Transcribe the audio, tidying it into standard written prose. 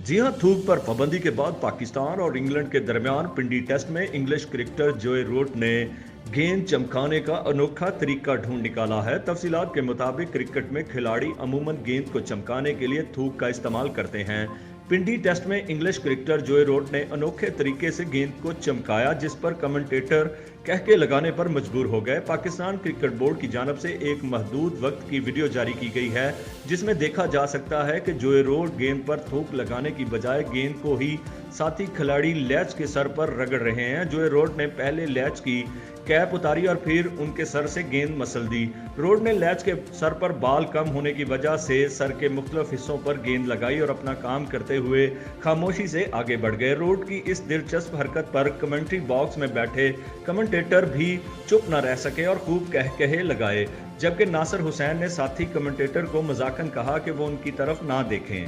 जी हां, थूक पर पाबंदी के बाद पाकिस्तान और इंग्लैंड के दरमियान पिंडी टेस्ट में इंग्लिश क्रिकेटर जोए रूट ने गेंद चमकाने का अनोखा तरीका ढूंढ निकाला है। तफसीलात के मुताबिक क्रिकेट में खिलाड़ी अमूमन गेंद को चमकाने के लिए थूक का इस्तेमाल करते हैं। पिंडी टेस्ट में इंग्लिश क्रिकेटर जोए रूट ने अनोखे तरीके से गेंद को चमकाया, जिस पर कमेंटेटर कहके लगाने पर मजबूर हो गए। पाकिस्तान क्रिकेट बोर्ड की जानब से एक महदूद वक्त की वीडियो जारी की गई है, जिसमें देखा जा सकता है कि जोए रूट गेंद पर थूक लगाने की बजाय गेंद को ही साथी खिलाड़ी लैच के सर पर रगड़ रहे हैं। जोए रूट ने पहले लैच की कैप उतारी और फिर उनके सर से गेंद मसल दी। रोड ने लैच के सर पर बाल कम होने की वजह से सर के मुख्तलिफ हिस्सों पर गेंद लगाई और अपना काम करते हुए खामोशी से आगे बढ़ गए। रोड की इस दिलचस्प हरकत पर कमेंट्री बॉक्स में बैठे कमेंटेटर भी चुप न रह सके और खूब कहे लगाए, जबकि नासिर हुसैन ने साथी कमेंटेटर को मजाकन कहा कि वो उनकी तरफ ना देखें।